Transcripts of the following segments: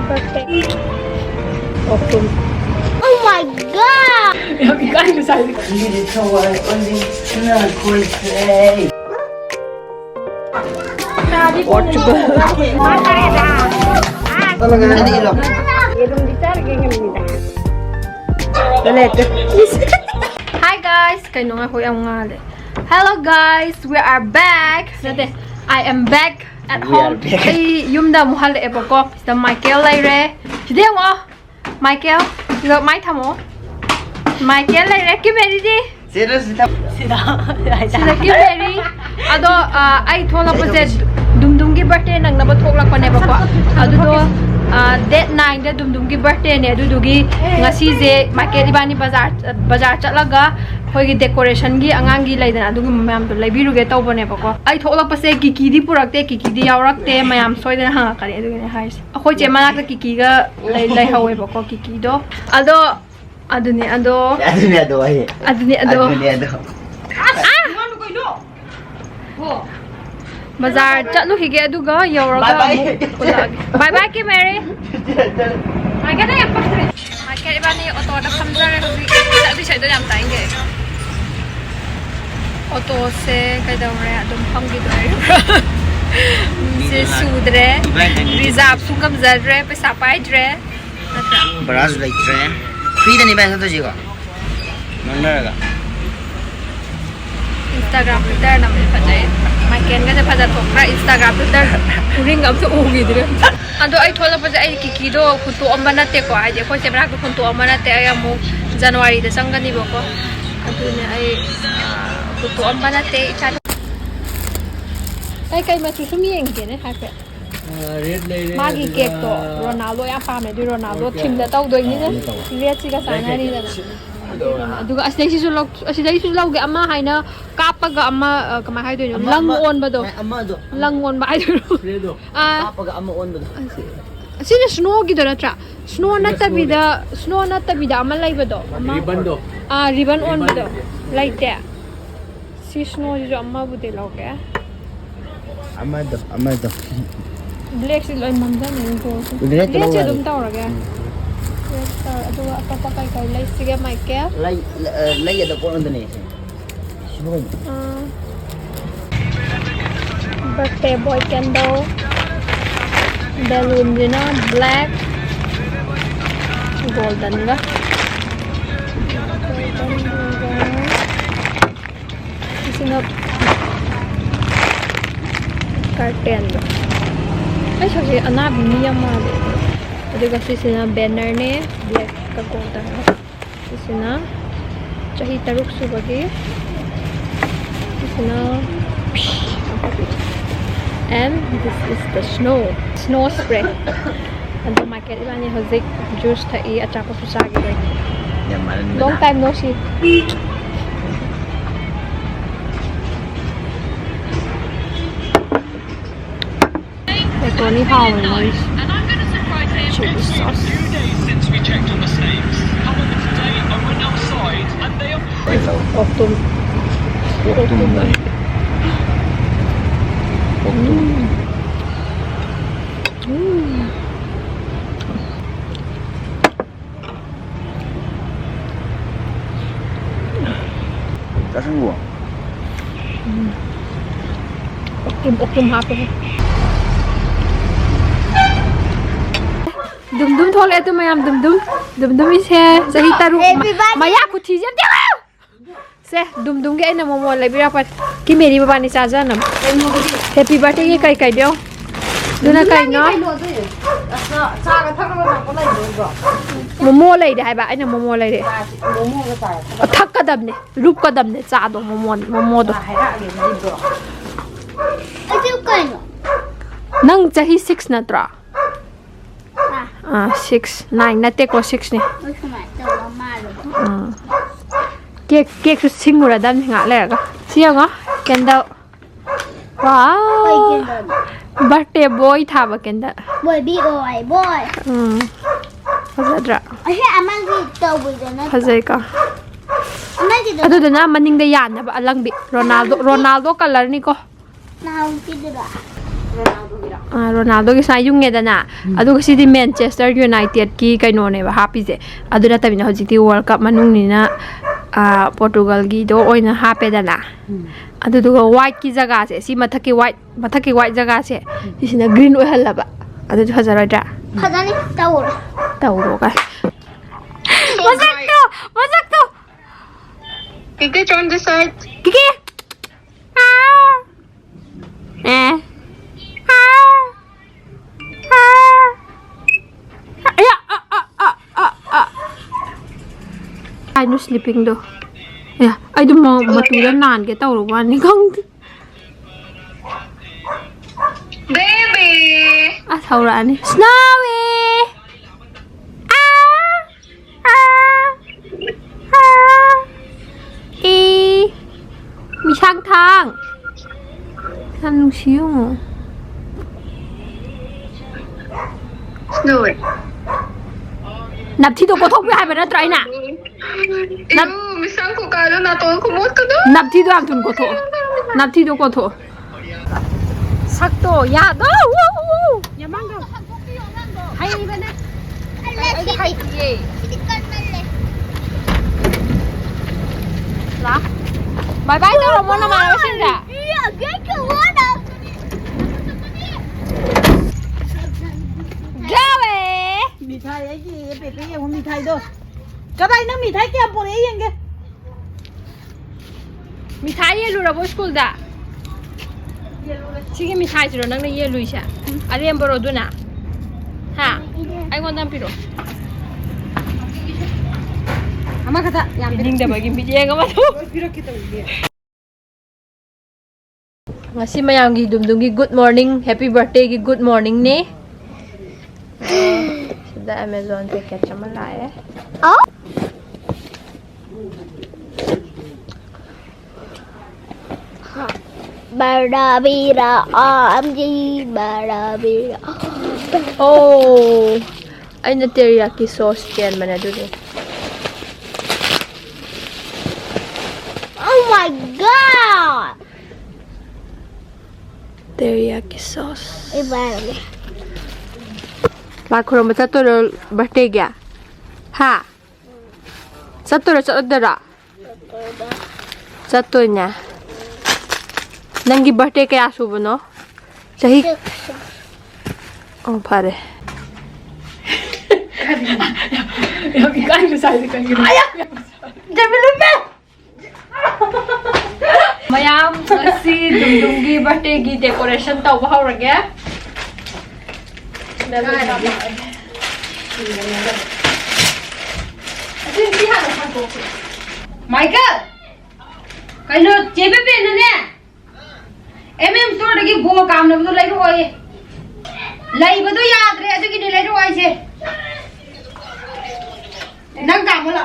birthday. Oh my god! 여기 까이고 살고. 이게 좋아요. 언니 신나 골프에. Portugal. Talaga na ilok. Hi guys, kayo nga ko yung ngale. Hello guys, we are back. I am back at home. Ay, yumda muhal e bako. Sida Michael laire. Sida mo. Michael, lo mai thamo. Michael laire Kimmary di. Sida. Sida Kimmary. Ado ay thola pase Dumdum ki birthday nang nabat thoklak pa ne bako. Ado do date 9 da Dumdum ki birthday ne adudugi ngasi je Michael ibani bazar chatlaga hoigi decoration gi angang gi laidana adugi mayam to laibiruge tawbone bako ai thoklak pase kiki di purakte kiki di yaurakte mayam soidana ha kare adugi ne hais akhoi che manak kiki ga lai hawe bako kiki do aduni ado Bazar chatlu hige aduga yauraga bye bye Kimmary I get a portrait I get ibani auto da khamjare hobi side da jam tainge auto se kaidawre adum phamgi doi se sudre reserve sungam zadre paisa paidre Baraz like train. Free ni ba to jiga. Nandaraga. Instagram Twitter namin pajay Michael nga pa daw pra Instagram Twitter uring am so ugi dire ando ay thola pa ay kikido kuntu ambanate ko ay ko se bra ko kuntu ambanate ay mo January da sangani bo ko ado ne ay kuntu ambanate cha kay masusumi engge ne ha pe magi cake to Ronaldo ya pa me di Ronaldo team da taw do ni ne red chi ka sana ni da aduga asdai si sulog ge ama haina kapaga ama kamay hay do langon ba do Amma do. langon ba ay do Kapaga amma on do. sino snow gi do na tra snow na tabida ama lai ba do Ribbon do. ribbon on ba do like that si snow jo amma bu de log ke Amma do. black si loy mamda ni ko Udah dia che dum taw ra ge aduga apa kay lai sige Michael Lay ada po on ni. Sibuk. birthday boy candle balloon din na black golden ba sinap curtain ay sabi anab niya mali aduga sina banner ne black ka golden sina chahi taruk subagi sina and this is the snow spray and the market ibani hozik juice thai achapa susagi bai long time no see Tony how nice chili sauce Since we checked on the snakes, however today I went outside and they are Octum Kasang gua. Octum hape Dumdum thole tu mayam Dumdum is here sahi taru maya ku thi jam dia se Dumdum ge na momo lai bira pat Kimmary baba ni saja nam happy birthday ge kai dio duna kai no momo lai de hai ba ai na momo lai de thak ka dam ne rup ka dam ne cha do momo do nang chahi 6 na tra 6 9 nate ko 6 ni cake su singura dan nga le ga sianga candle wow birthday boy tha ba candle boy fazadra ai amang gi to bu na fazai ka amang gi adu dana maning da yan na ba alang bi Ronaldo color ni ko na ki dira Ronaldo ki sai yung ngedana adu si di Manchester United ki kaino ne ba happy je adu na tabina hojiti World Cup manung ni na Portugal gi do oina hape dana adu du white ki jaga se si mathaki white jaga se sina green oi halaba adu hazarai da Khadani tauro. tauro ka Masakto Kike on the side. Kiki I no sleeping do. Yeah, I do mo matulan nan ke tawro wan ni kang. Baby. Tawra ani. Snowy. Mi chang thang. San nung siyo mo. Snowy. Nap thi do ko thok bi hai ba na try na. Misang ko kalo na to kumot ka do. Nap thi do am thun ko tho. Nap thi do ko tho. Sak to ya do. Ya mang do. Hai ba na. Hai ye. Sidikan male. La. Bye bye to mo na ma ba sin da. Iya, keke wala. Gawe. मिठाई है कि ये पेपे ये वो मिठाई दो कब आई ना मिठाई क्या बोले येंगे मिठाई ये लुरा स्कूल दा सिगे मिठाई जरो नंग ने ये लुइसा अरेम बरो दुना हा आई गोन दम पिरो ama kata yang bining da bagi bije ga ma to फिर kita ये ngasi mayang gi dumdum gi good morning happy birthday gi good morning ne the Amazon packet chama lae Oh? Barabira amji barabira. oh aina teriyaki sauce ken mana du de Oh my god. teriyaki sauce Ibarabira. ba khoro ma to birthday gya ha satoro chodara satonya nangi birthday kaya subono sahi oh pare 여기 까이고 사이즈 까이고 아야 재밌는데 mayam ngasi dumdumgi birthday gi decoration taw ba hawrage Michael, kaino chebe pe na ne? Store dagi go kam na bu lai ro ai. Lai bu do yaad re adu gi ne lai ro ai se. Nang kam mo la.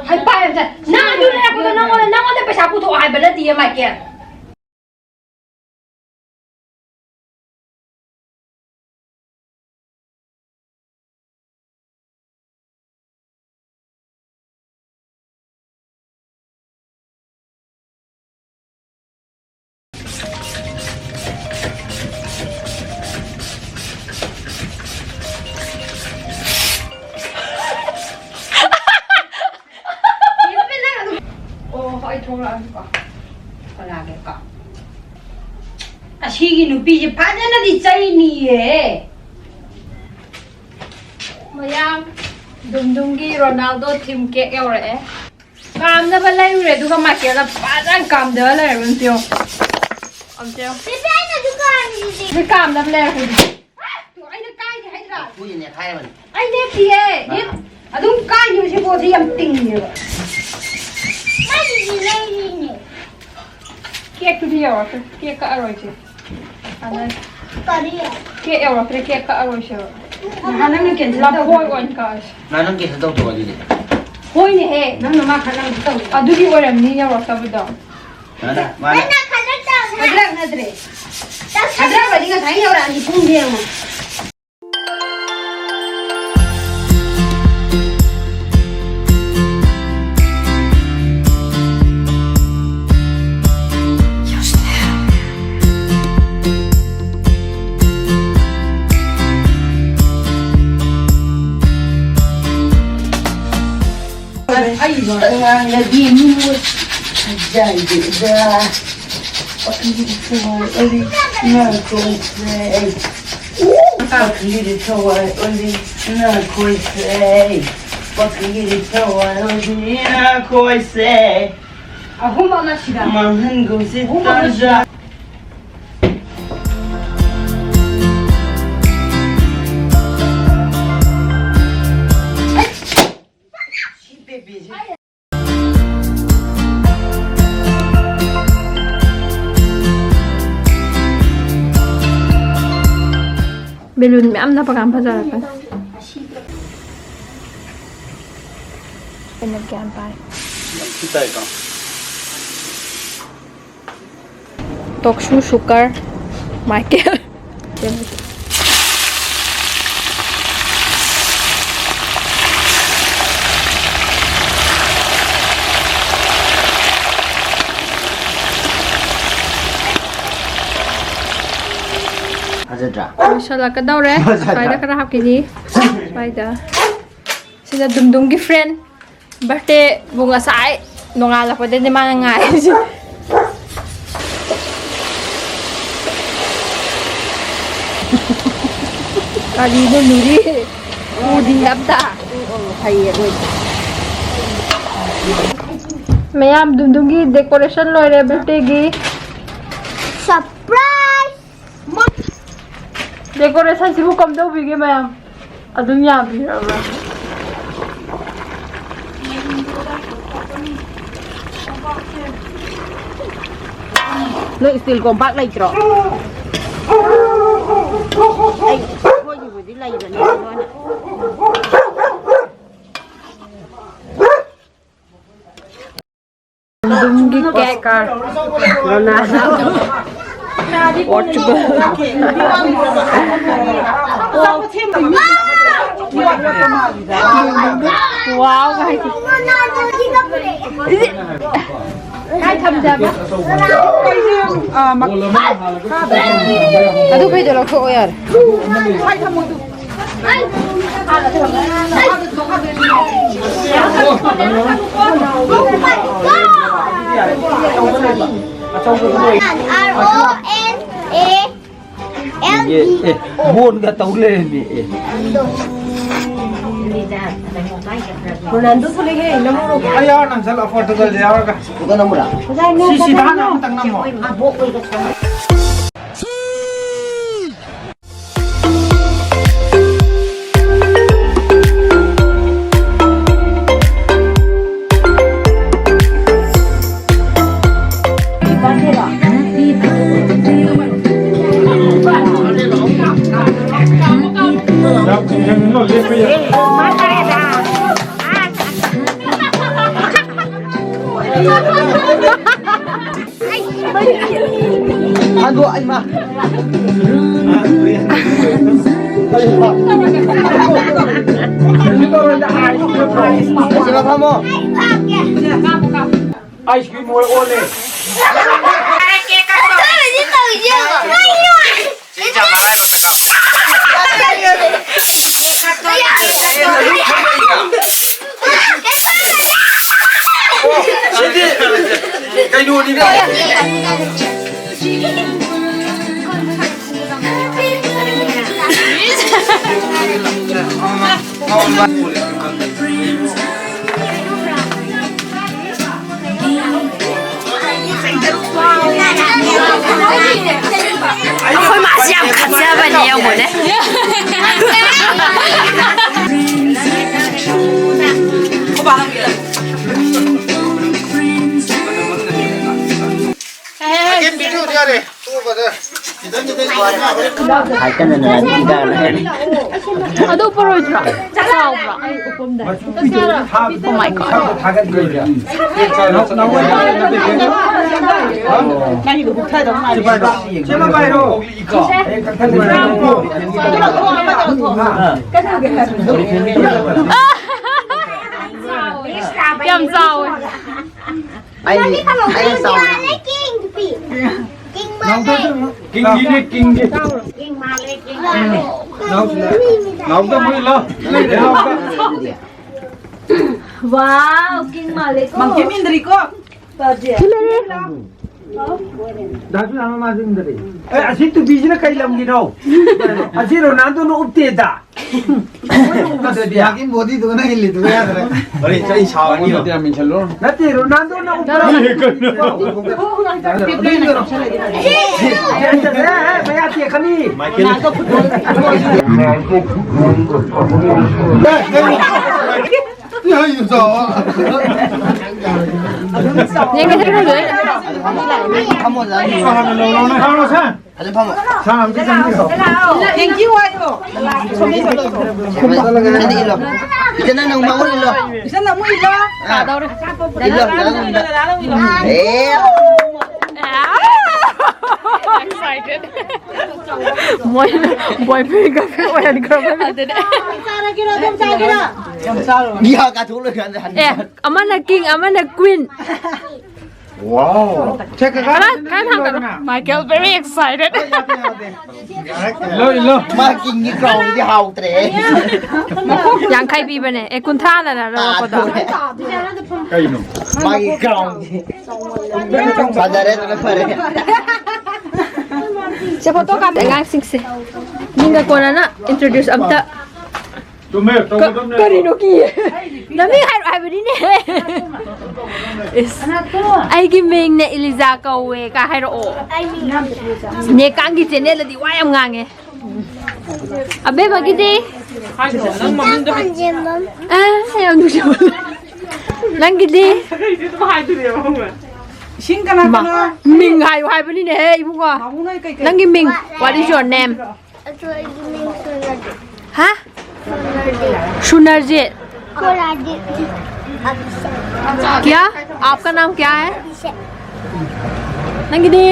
Hai pa ya. Na adu re ko na mo de paisa pu tho ai ba la ti Michael. 아시기 누비지 파전어디 짜이니에 mayam dumdumgi Ronaldo team cake yaure kam na ba lai re du ka ma ke la pa jan kam de la re tio am tio Pepe na dukan ni. ni kam na le ku tu ai na kai ni hai ra 부인의 타임은 ai ne tie ni adum kai ni si bo si yam ting ni ba Mai ni lai ni. cake tu dia wa cake ka aroi chi ana Korea. cake yaure pre cake ka aroi chi hanan ni ken la boy on ka 나는 계속 또 어디지? hoi ni he nam na ma khanan tu adu gi oram ni ya wa sa bu da 나나 Mana 마나 khanak ta. adrak na dre 하드라 버리가 다이 나오라 아니 공개야 뭐 Tanganlagi mo Jayda Pakilitaway oli Narkoisay Pakilitaway oli Narkoisay Pakilitaway oli Narkoisay Mahan gusit tarja Belun mẹ na pagam pa jar kan. Penagyan pa. Kita ito Tokshu sugar Michael. Mashallah ka daw re. Spider ka rahap kini. Spider. Sila Dumdum gi friend. Birthday bunga sai. Nongala pa din mga ngai. Kali no nuri. Uding labda. Mayam Dumdum gi decoration loire birthday gi. Surprise! Decoration si hukom daw bigay mayam. Adun yabi ra. Lo still compact lại trọ. Ai, thôi gì đi lại rồi nè. Nunggi cake. Rona. Watch ba? Wow, guys. Cái thầm ra ba. Aduh, bây giờ là khổ rồi. R-O-N-A-L-E-O. Buồn cả tấu lên đi Ronaldo boleh ke? Nombor Ayo nang salah Portugal jawab ka. Bukan nomor. Sisi tahan ang tang namo. Aduh, ay ma. Siapa kamu? Ice cream oleh oleh. Kayu ni dah. Ako'y masiyang katsaban niya mo na. Aduh, perut ra. Sao ra? Oh my god. Yum sao. Ay sao. King gini king gini. Nấu cái mũi lo. Wow, king malik. Mang Indri ko. Kimmary. Dasu nama masih Indri. Asyik tu bisnya kai lam gino. Asyik Ronaldo no update. Yakin body tu na hilli tu ya dara. Bari chai shawani ho. Nanti Ronaldo no update. Bayar tiap kali. Ya itu so. Yang kita dulu ya. Kamu dah. Kamu san. Ada kamu. San bisa ni ho. Thank you ayo. Nanti ilo. Kita nang mau ilo. Bisa nak mu ilo. Tahu deh. Ilo. Excited. Boy pega yang kerana ada deh. Cara kira jam cara kira. Dia kat dulu kan. Amana king, amana queen. Wow. Cek kan? Michael very excited. Lo. Makin ni kau ni hau tre. Yang kai bi bane. Kun tha na na ro ko da. Kai no. Makin kau. Padare tu na pare. Se foto ka ngang sing se. Ninga ko na introduce abta. Tumer, Karino ki. Nami hai bari ne. Is. Eigi ming ne Eliza ka we ka hai ro. Ne kang gi channel di wa yam ngange. Abe ba gi di. Yang du jo. Nang gi di. Singkana kana. Ming hai bari ne ibu ko. Mamunai kai kai. Nang gi ming. What is your name? Ha? Sunarjit. क्या आपका नाम क्या है नंगिदी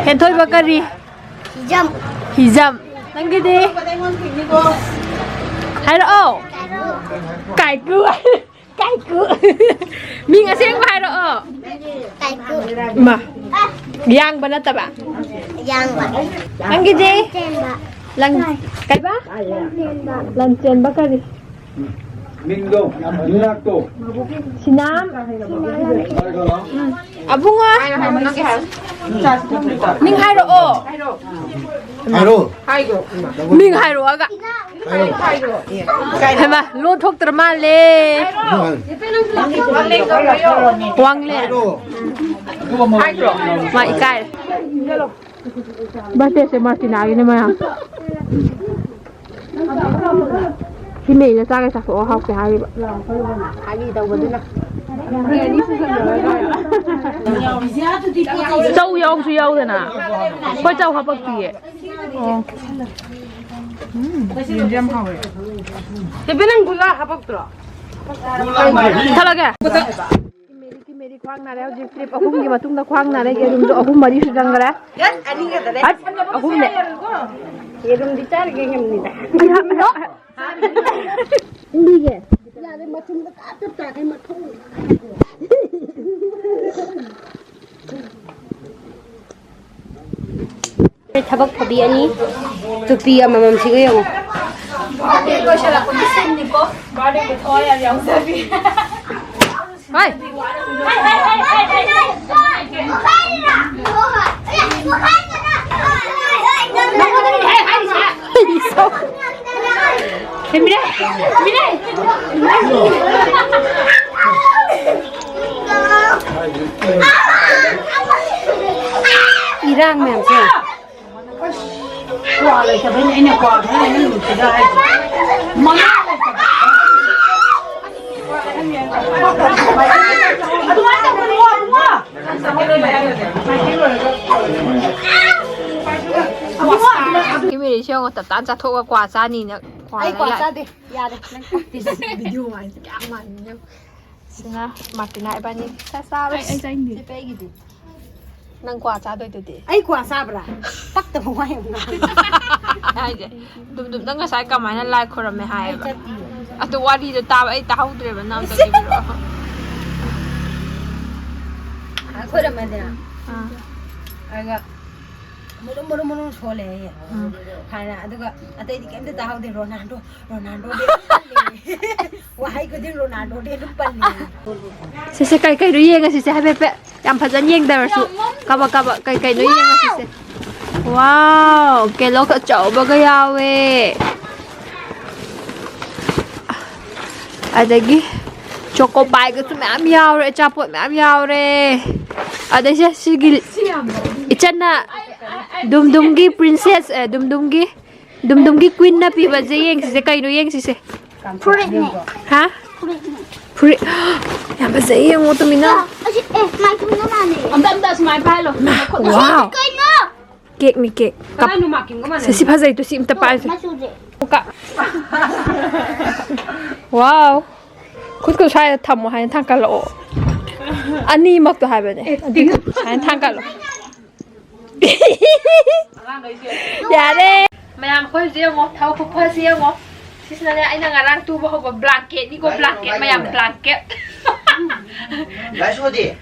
हेंथोई बकरी Hijam नंगिदी hello काइकु Ming असेंग बा hello मा yang ba nataba nंगिदी lang kaiba lanchen bakari Mingdo, Minakto. Sinam. Abunga. Ming hairo o. Hairo. Ming hairo aga. Hema lo thok trama le. Wang le. Ma ikai. Bate se Martina ini mah. Thì mình là sao cái sạc sổ học cái hai đâu mà thế nào châu yêu suy yêu thế nào có châu học bậc gì thì bên anh gulla học bậc rồi sao lagi Kimmary khoang nào đấy trip aku gimana tung dah khoang nào đấy cái room aku mari sedang gara aku nih yerum dicari cái ngam nih Hindi ke? Yari macam tak ada kai macam. Thabak phabi ani tupi amam siga yang. Ko shala ko sen ni ko. Body ko thoi ya yang sabi. Hai. Mira. Irang mem sih. Wah, le sabi ni ini kuah, ini sudah. Mana? Aduh, mana keluar? Kimmary siêu tập tán ra thô quả ra nhìn nhá Ai quả ra đi. Ya deh. video mà cảm ơn nhá xin mặt thì lại bao nhiêu xa đấy anh đi Pepe gitu. nâng quả ra đôi từ tí Ai quả sa bra. Tak tu mai yang. ai vậy đụng nâng cái sai cầm máy nó like khỏi mày hay vậy à tôi qua đi tôi tao ấy tao không được nam tôi đi rồi Khỏi được mày thế nào? Aga Mulu sole ya. Karena aduga atau di kemana tahu deh Ronaldo deh. Wahai ko din Ronaldo din lupan ni. Sise kay do yenga sise hai Pepe yam phajan yeng da su kaba kay do yenga sise wow kelo ka chau ba ga yawe adagi choco pie ga tu ma'am yaw re chapot ma'am yaw re adai se sigil ichana dumdum gi princess dumdum gi queen na pi ba je yeng sise kay do yeng sise ha Puri yang ba je yeng mo tu mina mai tu nó mà nè Amda smile pa lo. wow cây ngơ cake ni cake Kap nu makin ko man. se si phazai tu sim ta pa mà su dễ ka wow khut ko sai tham mo hai thang ka lo ani mak to hai ba ne adi hai thang ka lo ya de mayam khoi je ngo thau ko pha je ngo sisna ne aina ngarang tu ba ho ba blanket ni ko blanket mayam blanket Guys, what is?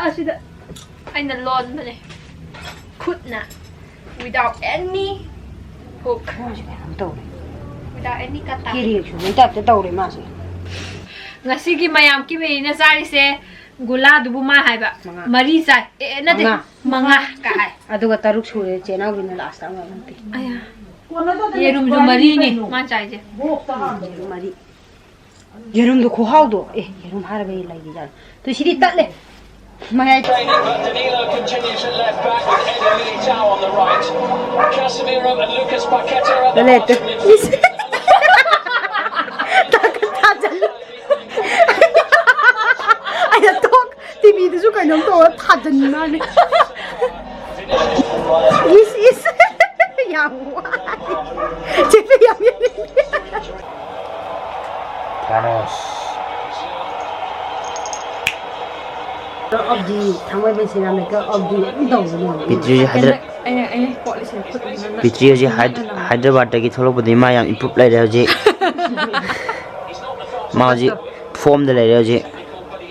asida aina lon ba ne khut na without any hook without any kata Kiri chu ni ta ta dau re ma se. ngasigi mayam ki me na sari se gula dubu ma hai ba mari sai na de manga ka hai Aduga taruk sure chena gi na last time ma. aya yerum ju mari ni ma chai je Mari. Yerum do ko hau do. Yerum har be lai gi jan. Tu siri tat le. Mai But Danilo continues at left back with Eddie Militao on the right. Casemiro and Lucas Paqueta at the Dale, right of midfield. Ai da tok TV tu su kai nom to tha jan na le. Is yang wa. Chepe yang ni. Thanos. Of the thangwai ben sina me ka of the dau ni. Pitri Hyderabad. ai ko le se khut na Pitri ji Hyderabad ta ki tholo budi ma yang improve lai re ji. Ma ji form de lai re ji.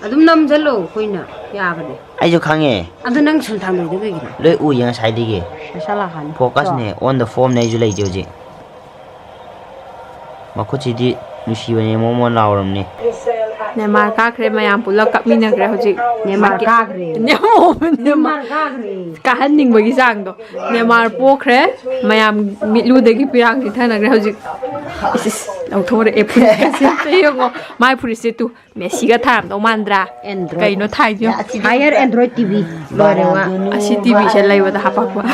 Adum nam jalo koina ya ba de. Ai jo khange. Adu nang sun thang de be gi. Loi u yang sai di ge. Masala khan. Focus ne on the form ne ju lai jo ji. Ma ko chi di nushi bane mo lawram ne. ne mar ka kre mayam pula kap mi na kre hoji Ne mar ka gre. ne Mar ka gre. ka han ning bagi sang do ne mar po kre mayam mitlu de gi pirang thi thana kre hoji is au thore e phun ka se te yo mai phuri se tu messi ga tham do mandra Android. kai no thai jo Higher Android TV. Lore wa. asi tv se lai wa da hapak wa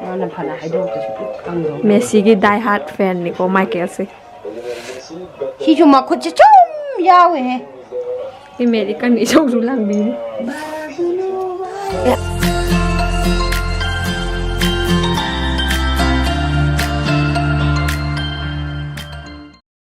Mana phana hai do ta su kang do. messi gi die hard fan ni ko michael se Hi chu ma khut chum yawe he. american ni so zu lang bi Hãy subscribe cho kênh Ghiền Mì Gõ để không bỏ lỡ